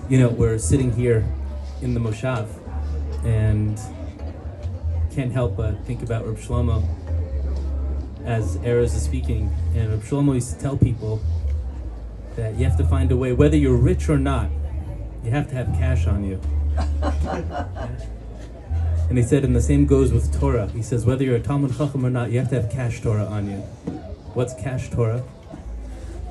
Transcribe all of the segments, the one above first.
We're sitting here in the Moshav and can't help but think about Reb Shlomo as Erez is speaking. And Reb Shlomo used to tell people that you have to find a way, whether you're rich or not, you have to have cash on you. And he said, and the same goes with Torah. He says, whether you're a Talmud Chacham or not, you have to have cash Torah on you. What's cash Torah?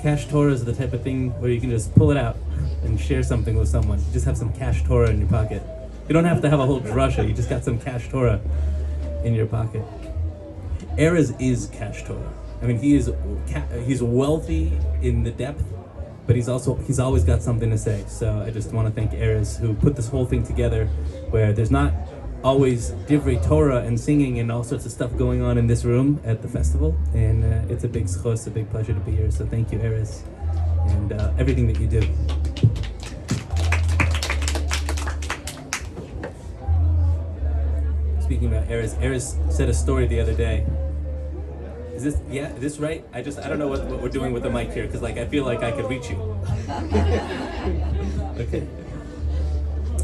Cash Torah is the type of thing where you can just pull it out and share something with someone. You just have some cash Torah in your pocket. You don't have to have a whole drasha, you just got some cash Torah in your pocket. Erez is cash Torah. I mean, he's wealthy in the depth, but he's always got something to say. So I just want to thank Erez, who put this whole thing together, where there's not always divrei Torah and singing and all sorts of stuff going on in this room at the festival, and it's a big succos, a big pleasure to be here. So thank you, Erez, and everything that you do. Speaking about Erez said a story the other day. Is this right? I don't know what we're doing with the mic here, because I feel like I could reach you. Okay.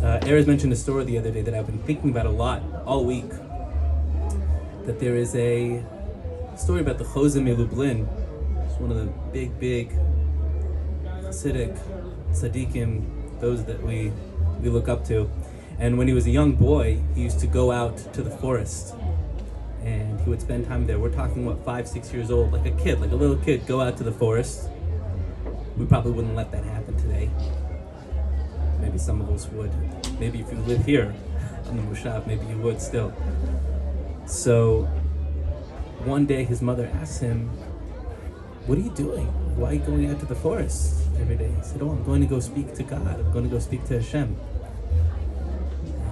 Erez mentioned a story the other day that I've been thinking about a lot all week. That there is a story about the Chozeh Lublin. It's one of the big Hasidic tzaddikim, those that we look up to. And when he was a young boy, he used to go out to the forest, and he would spend time there. We're talking, 5-6 years old, like a little kid, go out to the forest. We probably wouldn't let that happen today. Maybe some of us would. Maybe if you live here on the Moshav, maybe you would still. So one day his mother asked him, what are you doing? Why are you going out to the forest every day? He said, I'm going to go speak to God. I'm going to go speak to Hashem.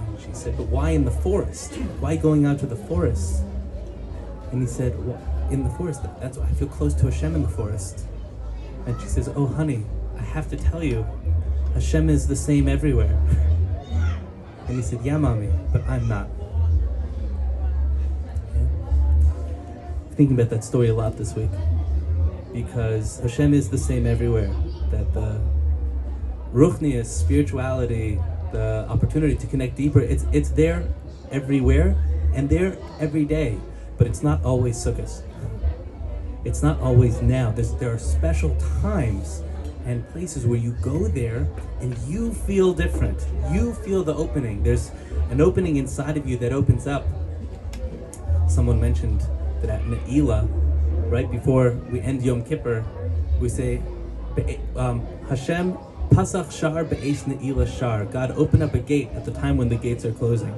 And she said, but why in the forest? Why going out to the forest? And he said, well, in the forest, that's why I feel close to Hashem in the forest. And she says, oh honey, I have to tell you, Hashem is the same everywhere. And he said, yeah, mommy, but I'm not. Yeah. Thinking about that story a lot this week, because Hashem is the same everywhere. That the ruchnius, spirituality, the opportunity to connect deeper, it's there everywhere and there every day, but it's not always succos. It's not always now. There are special times and places where you go there and you feel different. You feel the opening. There's an opening inside of you that opens up. Someone mentioned that at Ne'ilah, right before we end Yom Kippur, we say, Hashem pasach shar be'esh Ne'ilah shar. God, open up a gate at the time when the gates are closing.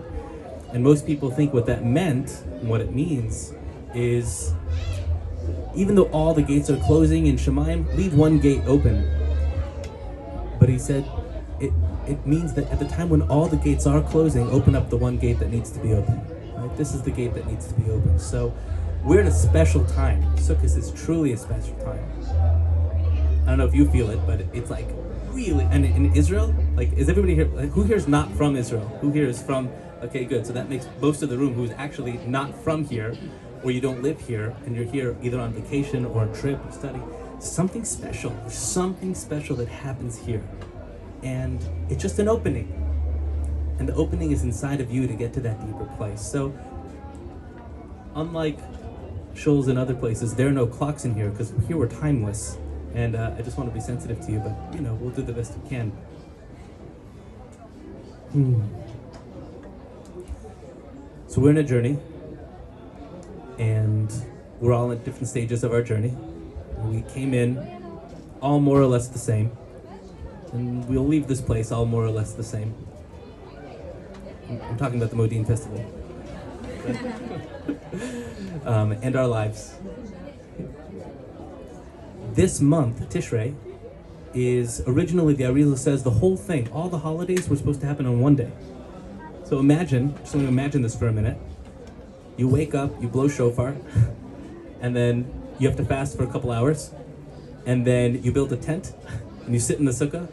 And most people think what that meant, and what it means, is even though all the gates are closing in Shemayim, leave one gate open. But he said, it means that at the time when all the gates are closing, open up the one gate that needs to be open. Right? This is the gate that needs to be open. So we're in a special time. Sukkot is truly a special time. I don't know if you feel it, but it's really, and in Israel, is everybody here, who here is not from Israel? Who here is from, okay, good. So that makes most of the room who's actually not from here, or you don't live here, and you're here either on vacation or a trip or study. Something special that happens here. And it's just an opening. And the opening is inside of you to get to that deeper place. So, unlike shuls in other places, there are no clocks in here, because here we're timeless. And I just want to be sensitive to you, but we'll do the best we can. So we're in a journey, and we're all at different stages of our journey. We came in all more or less the same, and we'll leave this place all more or less the same. I'm talking about the Modin Festival. And our lives. This month, Tishrei, is originally, the Arizal says, the whole thing, all the holidays were supposed to happen on one day. So imagine this for a minute. You wake up, you blow shofar, and then you have to fast for a couple hours, and then you build a tent, and you sit in the sukkah,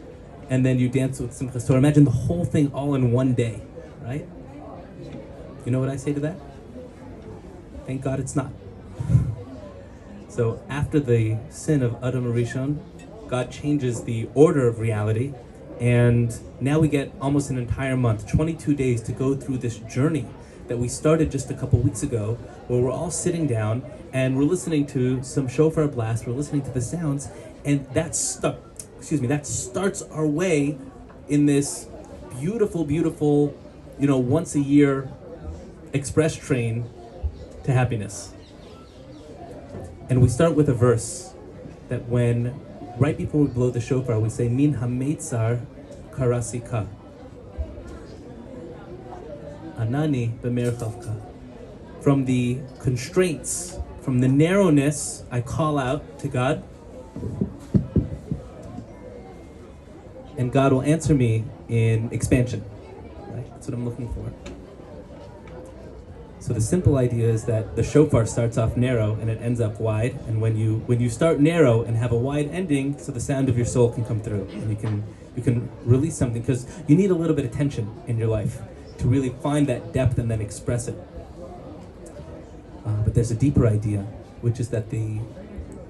and then you dance with Simchas Torah. Imagine the whole thing all in one day, right? You know what I say to that? Thank God it's not. So after the sin of Adam Rishon, God changes the order of reality, And now we get almost an entire month, 22 days to go through this journey that we started just a couple weeks ago, where we're all sitting down and we're listening to some shofar blast, we're listening to the sounds, and that starts our way in this beautiful, beautiful, once a year express train to happiness. And we start with a verse that right before we blow the shofar, we say, Min hametzar karasika. Anani b'merchavka. From the constraints, from the narrowness, I call out to God, and God will answer me in expansion. Right? That's what I'm looking for. So the simple idea is that the shofar starts off narrow and it ends up wide. And when you start narrow and have a wide ending, so the sound of your soul can come through, and you can release something, because you need a little bit of tension in your life to really find that depth and then express it. But there's a deeper idea, which is that the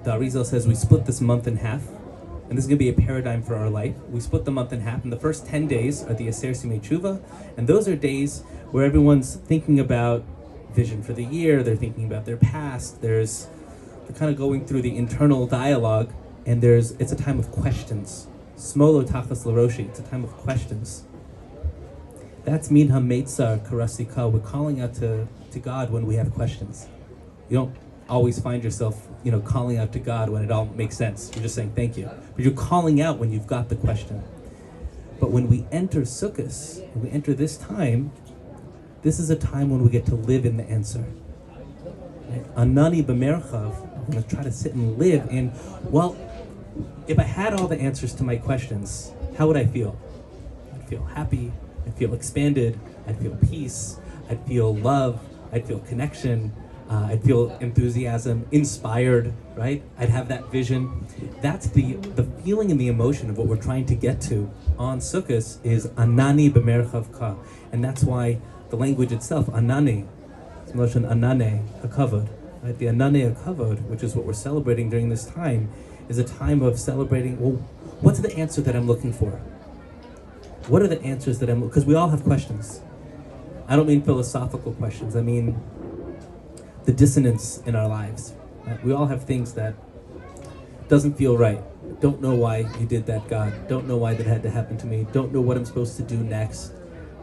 Arizal says we split this month in half, and this is going to be a paradigm for our life. We split the month in half, and the first 10 days are the Aser Simei Tshuva, and those are days where everyone's thinking about vision for the year, they're thinking about their past, they're kind of going through the internal dialogue, and it's a time of questions. Smolo Tachas Laroshi, it's a time of questions. That's Min HaMeitzar Karasika. We're calling out to God when we have questions. You don't always find yourself, calling out to God when it all makes sense. You're just saying thank you. But you're calling out when you've got the question. But when we enter succos, when we enter this time, this is a time when we get to live in the answer. Anani b'merchav, I'm going to try to sit and live in, if I had all the answers to my questions, how would I feel? I'd feel happy, I'd feel expanded, I'd feel peace, I'd feel love, I'd feel connection, I'd feel enthusiasm, inspired, right? I'd have that vision. That's the feeling and the emotion of what we're trying to get to on Sukkot is Anani b'merchavka. And that's why the language itself, Anani, it's Moshe Anane HaKavod. Right? The Anane HaKavod, which is what we're celebrating during this time, is a time of celebrating, what's the answer that I'm looking for? What are the answers that because we all have questions. I don't mean philosophical questions, I mean the dissonance in our lives. Right? We all have things that doesn't feel right. Don't know why you did that, God. Don't know why that had to happen to me. Don't know what I'm supposed to do next,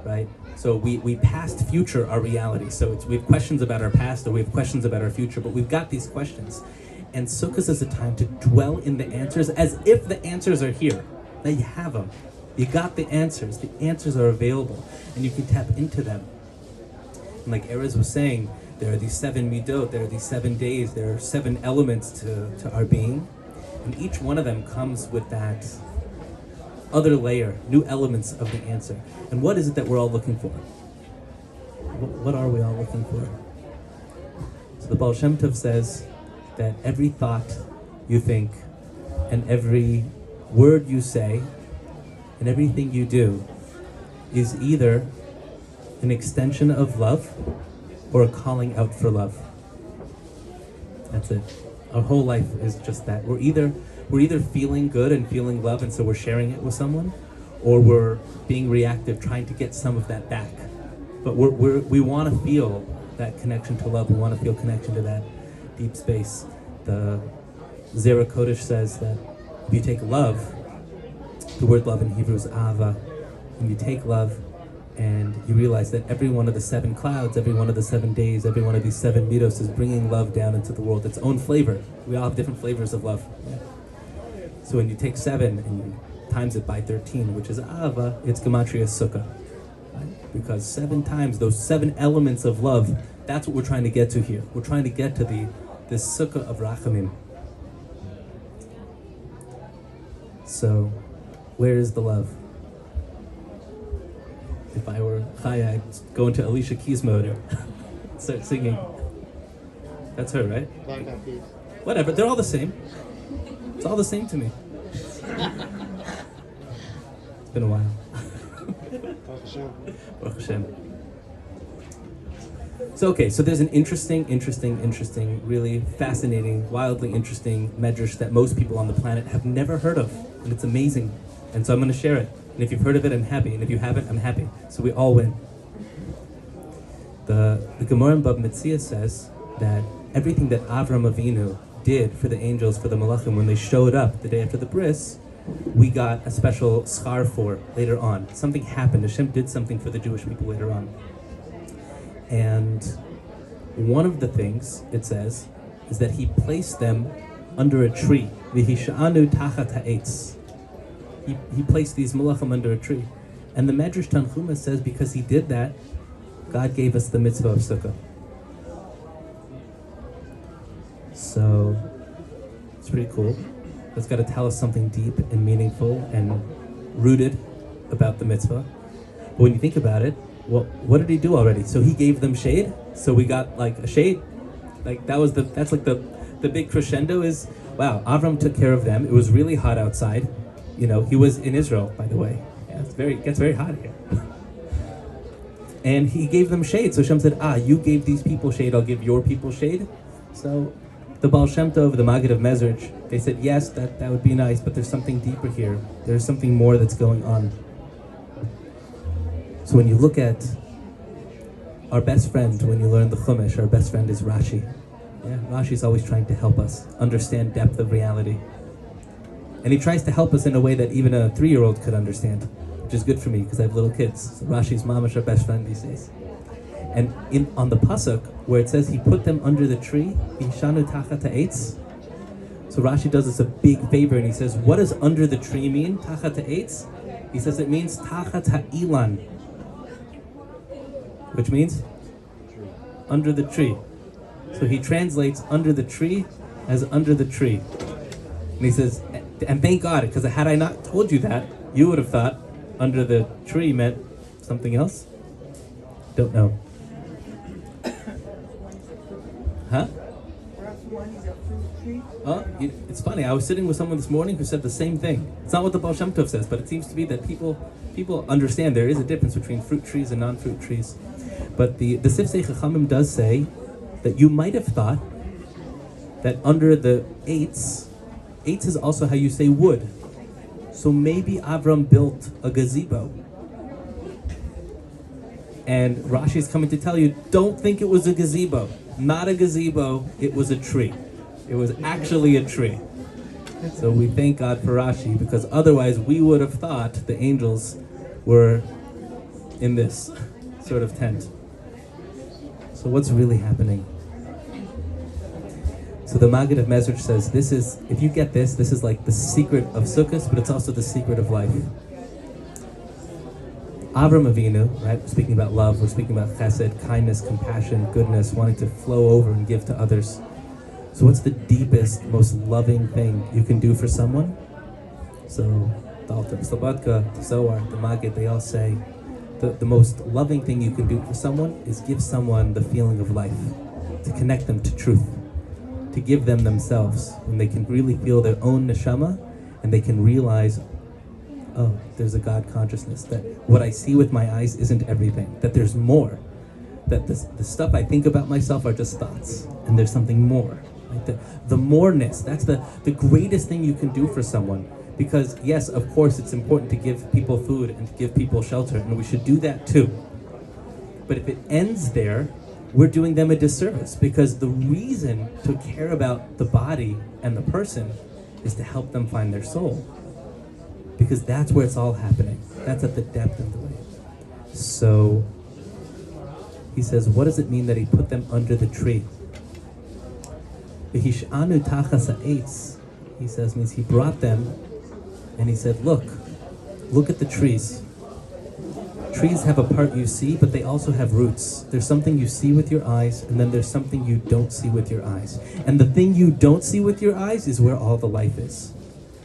right? So we past future our reality. So we have questions about our past, or we have questions about our future, but we've got these questions. And Sukkot is a time to dwell in the answers as if the answers are here. Now you have them. You got the answers are available, and you can tap into them. And like Erez was saying, there are these 7 midot, there are these 7 days, there are 7 elements to our being, and each one of them comes with that other layer, new elements of the answer. And what is it that we're all looking for? What are we all looking for? So the Baal Shem Tov says that every thought you think, and every word you say, and everything you do is either an extension of love or a calling out for love. That's it. Our whole life is just that. We're either feeling good and feeling love, and so we're sharing it with someone, or we're being reactive, trying to get some of that back. But we want to feel that connection to love. We want to feel connection to that deep space. The Zera Kodesh says that if you take love, the word love in Hebrew is ahava, and you take love and you realize that every one of the 7 clouds, every one of the 7 days, every one of these 7 midos is bringing love down into the world, its own flavor. We all have different flavors of love. Yeah. So when you take 7 and you times it by 13, which is ahava, it's gematria sukkah. Right? Because 7 times, those 7 elements of love, that's what we're trying to get to here. We're trying to get to this sukkah of rachamim. So, where is the love? If I were Chaya, I'd go into Alicia Keys mode and start singing. That's her, right? Whatever, they're all the same. It's all the same to me. It's been a while. Baruch Hashem. So there's an interesting, really fascinating, wildly interesting medrash that most people on the planet have never heard of, and it's amazing. And so I'm going to share it. And if you've heard of it, I'm happy. And if you haven't, I'm happy. So we all win. The Gemara in Bab Metzia says that everything that Avram Avinu did for the angels, for the Malachim, when they showed up the day after the bris, we got a special schar for later on. Something happened. Hashem did something for the Jewish people later on. And one of the things, it says, is that he placed them under a tree. V'hisha'anu tachat ha'etz. He placed these malachim under a tree. And the Medrash Tanchuma says because he did that, God gave us the mitzvah of Sukkot. So, it's pretty cool. It's got to tell us something deep and meaningful and rooted about the mitzvah. But when you think about it, well, what did he do already? So he gave them shade. So we got like a shade. Like that's like the big crescendo is, wow, Avram took care of them. It was really hot outside. You know, he was in Israel, by the way. Yeah, it gets very hot here. And he gave them shade. So Hashem said, you gave these people shade, I'll give your people shade. So the Baal Shem Tov, the Maggid of Mezrich, they said, yes, that would be nice, but there's something deeper here. There's something more that's going on. So when you look at our best friend, when you learn the Chumash, our best friend is Rashi. Yeah, Rashi's always trying to help us understand depth of reality. And he tries to help us in a way that even a 3-year-old could understand, which is good for me because I have little kids. So Rashi's mamash our best friend these days. And on the pasuk where it says he put them under the tree, Ishanu tachat ha'etz. So Rashi does us a big favor and he says, what does under the tree mean? Tachat ha'etz? He says it means tachat ha'ilan, which means under the tree. So he translates under the tree as under the tree. And he says, and thank God, because had I not told you that, you would have thought under the tree meant something else. Don't know. Huh? It's funny. I was sitting with someone this morning who said the same thing. It's not what the Baal Shem Tov says, but it seems to be that people understand there is a difference between fruit trees and non-fruit trees. But the Sifsei Chachamim does say that you might have thought that under the eitz is also how you say wood. So maybe Avram built a gazebo. And Rashi is coming to tell you, don't think it was a gazebo. Not a gazebo, it was a tree. It was actually a tree. So we thank God for Rashi, because otherwise we would have thought the angels were in this sort of tent. So what's really happening? So the Maggid of Mezrich says, if you get this is like the secret of succos, but it's also the secret of life. Avram Avinu, right? We're speaking about love, we're speaking about chesed, kindness, compassion, goodness, wanting to flow over and give to others. So what's the deepest, most loving thing you can do for someone? So the Alter Slabatka, the Zohar, the Maggid, they all say the most loving thing you can do for someone is give someone the feeling of life, to connect them to truth, to give them themselves, when they can really feel their own neshama and they can realize, oh, there's a God consciousness, that what I see with my eyes isn't everything, that there's more, that the stuff I think about myself are just thoughts, and there's something more. Like the moreness, that's the greatest thing you can do for someone. Because yes, of course, it's important to give people food and to give people shelter, and we should do that too. But if it ends there, we're doing them a disservice, because the reason to care about the body and the person is to help them find their soul. Because that's where it's all happening. That's at the depth of the way. So he says, what does it mean that he put them under the tree? V'hish'anu tachas ha'etz, he says, means he brought them and he said, look at the trees. Trees have a part you see, but they also have roots. There's something you see with your eyes, and then there's something you don't see with your eyes. And the thing you don't see with your eyes is where all the life is.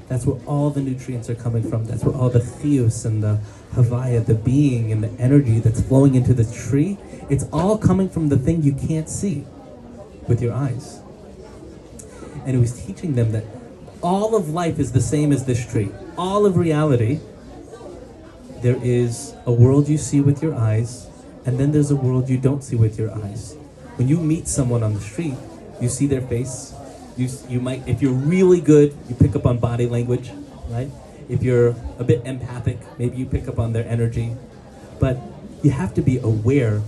That's where all the nutrients are coming from. That's where all the chiyus and the havaya, the being and the energy that's flowing into the tree, it's all coming from the thing you can't see with your eyes. And he was teaching them that all of life is the same as this tree. All of reality, there is a world you see with your eyes, and then there's a world you don't see with your eyes. When you meet someone on the street, you see their face. You might, if you're really good, you pick up on body language, right? If you're a bit empathic, maybe you pick up on their energy. But you have to be aware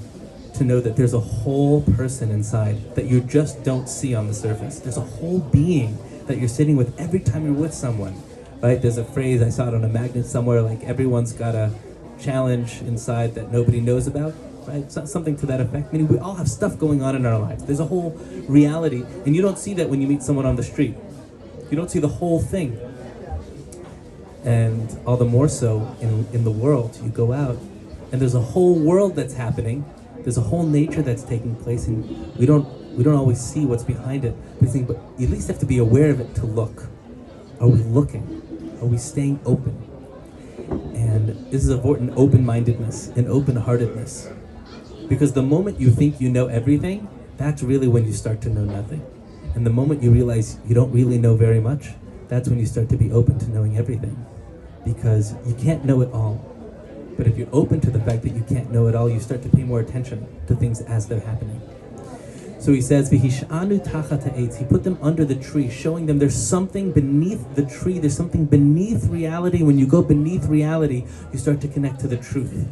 to know that there's a whole person inside that you just don't see on the surface. There's a whole being that you're sitting with every time you're with someone, right? There's a phrase, I saw it on a magnet somewhere, like everyone's got a challenge inside that nobody knows about, right? Something to that effect. Meaning we all have stuff going on in our lives. There's a whole reality, and you don't see that when you meet someone on the street. You don't see the whole thing. And all the more so in the world, you go out, and there's a whole world that's happening. There's a whole nature that's taking place, and we don't always see what's behind it. But you at least have to be aware of it to look. Are we looking? Are we staying open? And this is important open-mindedness and open-heartedness. Because the moment you think you know everything, that's really when you start to know nothing. And the moment you realize you don't really know very much, that's when you start to be open to knowing everything. Because you can't know it all. But if you're open to the fact that you can't know it all, you start to pay more attention to things as they're happening. So he says, "V'hish'anu tachat ha'etz." He put them under the tree, showing them there's something beneath the tree. There's something beneath reality. When you go beneath reality, you start to connect to the truth.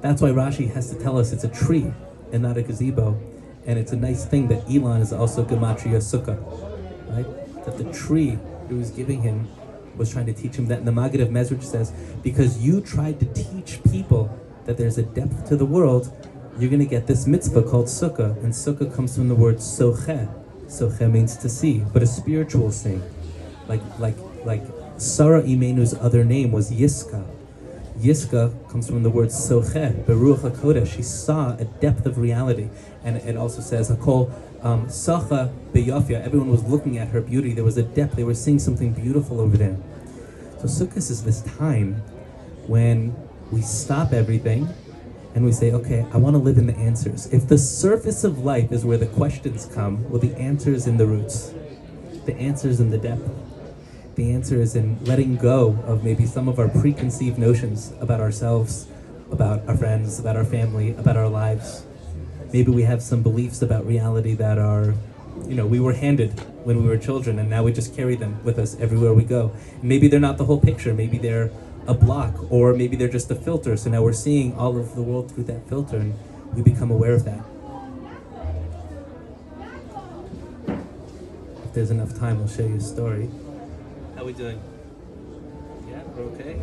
That's why Rashi has to tell us it's a tree and not a gazebo. And it's a nice thing that Elon is also gematria sukkah, right? That the tree he was giving him was trying to teach him that. And the Maggid of Mezrich says, because you tried to teach people that there's a depth to the world, you're going to get this mitzvah called sukkah. And sukkah comes from the word soche. Soche means to see, but a spiritual seeing. Like Sara Imenu's other name was Yiska. Yiska comes from the word soche, beruach hakodesh. She saw a depth of reality. And it also says, Hakol sacha beyafia. Everyone was looking at her beauty. There was a depth. They were seeing something beautiful over there. So Sukkot is this time when we stop everything and we say, okay, I want to live in the answers. If the surface of life is where the questions come, well, the answer is in the roots. The answer is in the depth. The answer is in letting go of maybe some of our preconceived notions about ourselves, about our friends, about our family, about our lives. Maybe we have some beliefs about reality that are, we were handed when we were children, and now we just carry them with us everywhere we go. Maybe they're not the whole picture. Maybe they're a block, or maybe they're just a filter. So now we're seeing all of the world through that filter, and we become aware of that. If there's enough time, I'll show you a story. How are we doing? Yeah, we're okay?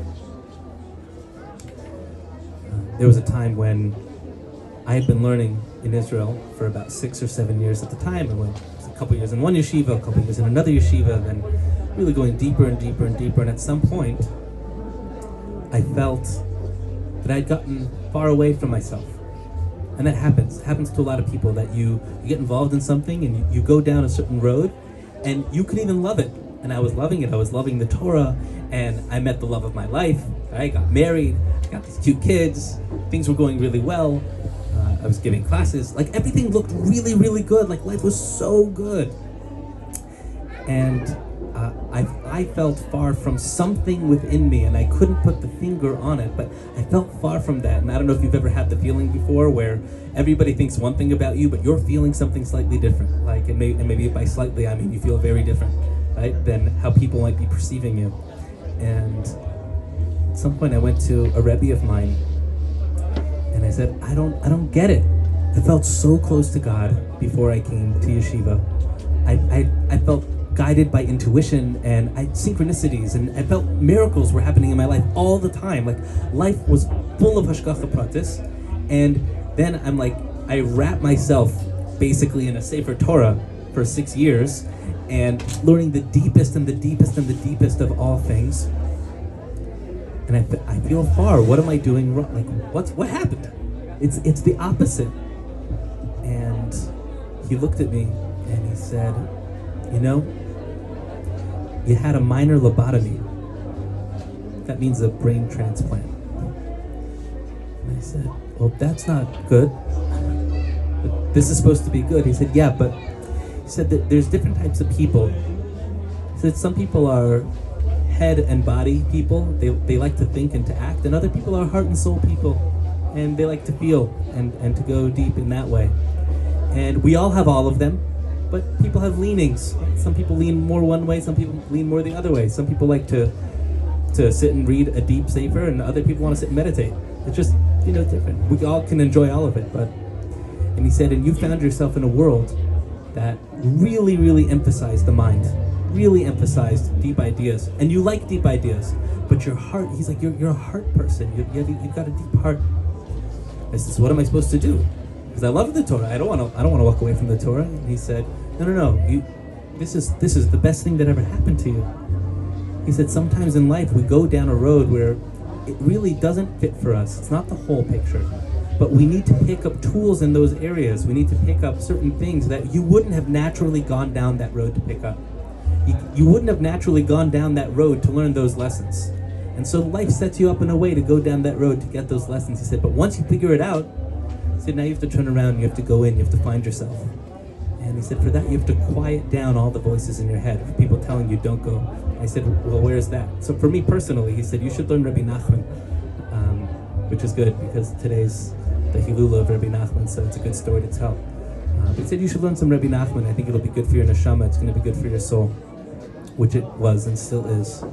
There was a time when I had been learning in Israel for about 6 or 7 years at the time. I went a couple years in one yeshiva, a couple years in another yeshiva, and then really going deeper and deeper and deeper. And at some point, I felt that I'd gotten far away from myself. And that happens. It happens to a lot of people, that you get involved in something and you go down a certain road and you can even love it. And I was loving it. I was loving the Torah, and I met the love of my life. I got married, I got these 2 kids, things were going really well. I was giving classes, like everything looked really, really good. Like life was so good. And I felt far from something within me, and I couldn't put the finger on it, but I felt far from that. And I don't know if you've ever had the feeling before where everybody thinks one thing about you, but you're feeling something slightly different. Like, and maybe by slightly, I mean you feel very different, right, than how people might be perceiving you. And at some point I went to a Rabbi of mine, and I said, I don't get it. I felt so close to God before I came to yeshiva. I felt guided by intuition and synchronicities, and I felt miracles were happening in my life all the time. Like life was full of hashgacha pratis, and then I'm like, I wrap myself basically in a Sefer Torah for 6 years, and learning the deepest and the deepest and the deepest of all things. And I feel far. What am I doing wrong? Like, what happened? It's the opposite. And he looked at me and he said, you had a minor lobotomy. That means a brain transplant. And I said, well, that's not good. But this is supposed to be good. He said, yeah, but he said that there's different types of people. He said some people are head and body people. They like to think and to act, and other people are heart and soul people, and they like to feel and to go deep in that way. And we all have all of them, but people have leanings. Some people lean more one way, some people lean more the other way. Some people like to sit and read a deep Safar, and other people want to sit and meditate. It's just, different. We all can enjoy all of it, and he said, and you found yourself in a world that really, really emphasized the mind, really emphasized deep ideas, and you like deep ideas, but your heart, he's like, you're a heart person, you've got a deep heart. I said, so what am I supposed to do? Because I love the Torah, I don't want to walk away from the Torah. And he said, no, this is the best thing that ever happened to you. He said, sometimes in life we go down a road where it really doesn't fit for us. It's not the whole picture. But we need to pick up tools in those areas. We need to pick up certain things that you wouldn't have naturally gone down that road to pick up. You wouldn't have naturally gone down that road to learn those lessons. And so life sets you up in a way to go down that road to get those lessons. He said, but once you figure it out, he said, now you have to turn around, you have to go in, you have to find yourself. And he said, for that you have to quiet down all the voices in your head, for people telling you don't go. I said, well, where's that? So for me personally, he said, you should learn Rabbi Nachman, which is good because today's the Hilula of Rabbi Nachman, so it's a good story to tell. But he said, you should learn some Rabbi Nachman. I think it'll be good for your neshama, it's going to be good for your soul, which it was and still is.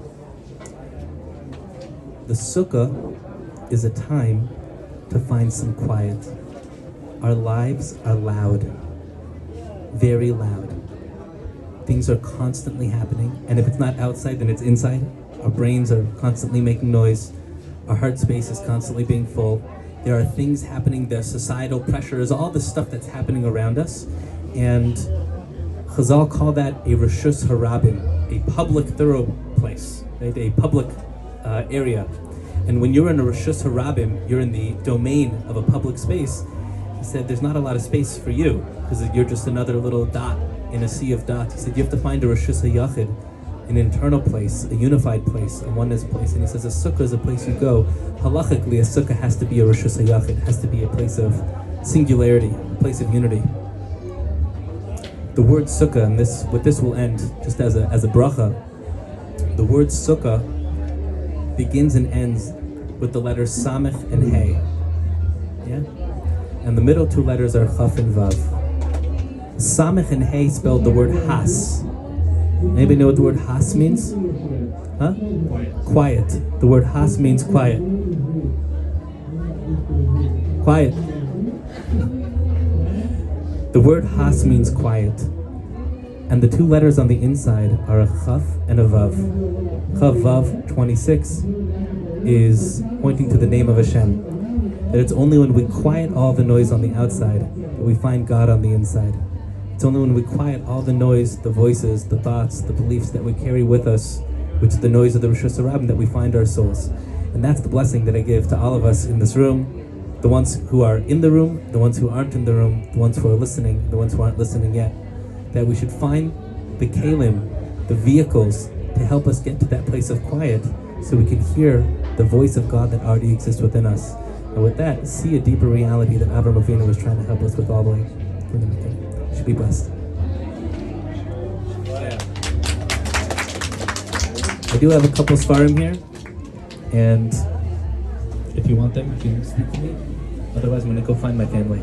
The Sukkah is a time to find some quiet. Our lives are loud, very loud. Things are constantly happening, and if it's not outside, then it's inside. Our brains are constantly making noise. Our heart space is constantly being full. There are things happening, there's societal pressures, all the stuff that's happening around us. And Chazal call that a Reshus Harabim, a public thorough place, right? A public area. And when you're in a Reshus Harabim, you're in the domain of a public space. He said there's not a lot of space for you, because you're just another little dot in a sea of dots. He said you have to find a Reshus HaYachid, an internal place, a unified place, a oneness place. And he says a sukkah is a place you go. Halachically, a sukkah has to be a Reshus HaYachid, has to be a place of singularity, a place of unity. The word sukkah, and with this will end, just as a bracha, the word sukkah begins and ends with the letters samech and hey. Yeah? And the middle two letters are chaf and vav. Samech and hey spelled the word has. Anybody know what the word has means? Huh? Quiet. The word has means quiet. Quiet. The word has means quiet. And the two letters on the inside are a chaf and a vav. Chaf vav 26 is pointing to the name of Hashem. That it's only when we quiet all the noise on the outside that we find God on the inside. It's only when we quiet all the noise, the voices, the thoughts, the beliefs that we carry with us, which is the noise of the Reshus HaRabim, that we find our souls. And that's the blessing that I give to all of us in this room, the ones who are in the room, the ones who aren't in the room, the ones who are listening, the ones who aren't listening yet. That we should find the kalim, the vehicles, to help us get to that place of quiet so we can hear the voice of God that already exists within us. And with that, see a deeper reality that Avraham Avinu was trying to help us with all the way. You should be blessed. I do have a couple Sfarim here, and if you want them, you can speak to me. Otherwise, I'm going to go find my family.